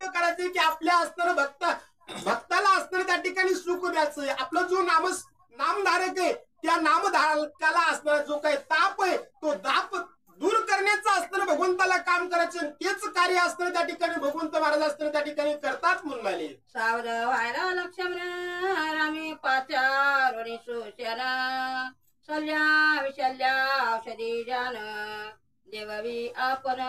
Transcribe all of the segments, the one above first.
व्यक्त करायचे की आपल्या असणारं भक्ताला असणारं त्या ठिकाणी सुख द्यायचं. आपलं जो नामधारक आहे त्या नामधारकाला असणारा जो काही ताप आहे तो ताप दूर करण्याचं असताना भगवंताला काम करायचं. तेच कार्य असताना त्या ठिकाणी भगवंत महाराज असताना त्या ठिकाणी करतात म्हणून आले. सावध व्हायला लक्ष्मण रामी पाचारोणी सुशना शल्या विशल्या औषधी जान देववी आपण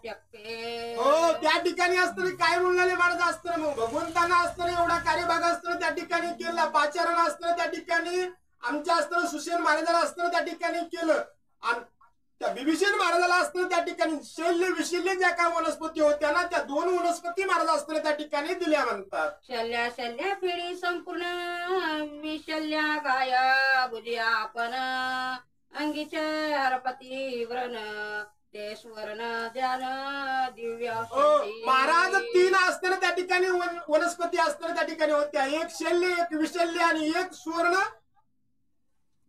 शक्य. हो त्या ठिकाणी असताना काय म्हणले महाराज असताना मग भगवंताना असताना एवढा कार्यभाग असताना त्या ठिकाणी केला. पाचारण असताना त्या ठिकाणी आमच्या असताना सुसेन महाराजाला असताना त्या ठिकाणी केलं. त्या बिभीषण महाराजाला असताना त्या ठिकाणी शल्य विशल्य ज्या काय वनस्पती होत्या ना त्या 2 वनस्पती महाराज असताना त्या ठिकाणी दिल्या म्हणतात. शल्या शल्या पिढी संपूर्ण विशल्या गाया बुजी आपण अंगीचे हरपती व्रण ते स्वर्ण ध्यान दिव्य. महाराज 3 असताना त्या ठिकाणी वनस्पती असताना त्या ठिकाणी होत्या. एक शल्य एक विशल्य आणि एक सुवर्ण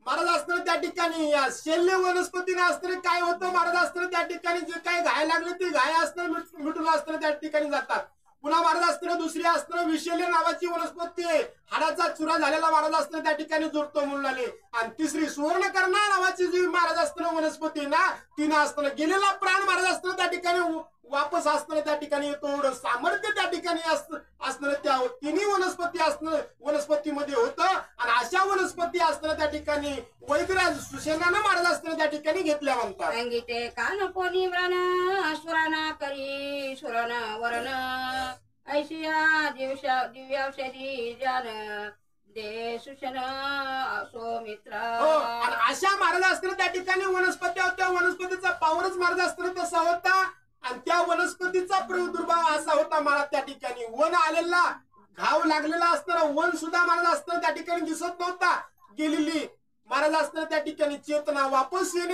महाराज असताना त्या ठिकाणी या शल्य वनस्पतीने असताना काय होतं महाराज असताना त्या ठिकाणी जे काही घाय लागले ते घाय असताना मिटून असताना त्या ठिकाणी जातात. पुन्हा महाराज असताना दुसरी असताना विशल्य नावाची वनस्पती आहे हाडाचा चुरा झालेला महाराज असताना त्या ठिकाणी जोडतो म्हणून आले. आणि तिसरी सुवर्णकर्णा नावाची जी महाराज असताना वनस्पती ना तिने असताना गेलेला प्राण महाराज असताना त्या ठिकाणी वापस असताना त्या ठिकाणी येतो. एवढं सामर्थ्य त्या ठिकाणी असणारं त्या 3 वनस्पती असणं वनस्पतीमध्ये होतं. आणि अशा वनस्पती असताना त्या ठिकाणी वैद्यराज सुसेनानं महाराज असताना त्या ठिकाणी घेतल्या म्हणतात. संगीते कान कोणी व्रण सुराना करी सुरण वरण ऐशिया दिव्यौषधी जान दे सुशन असो मित्र. आणि अशा महाराज असताना त्या ठिकाणी वनस्पती होत्या. वनस्पतीचा पावरच महाराज असताना तसा होता. आणि त्या वनस्पतीचा प्रादुर्भाव असा होता महाराज त्या ठिकाणी वन आलेला घाव लागलेला असताना वन सुद्धा महाराज असताना त्या ठिकाणी दिसत नव्हता. गेलेली महाराज असताना त्या ठिकाणी चेतना वापस येणे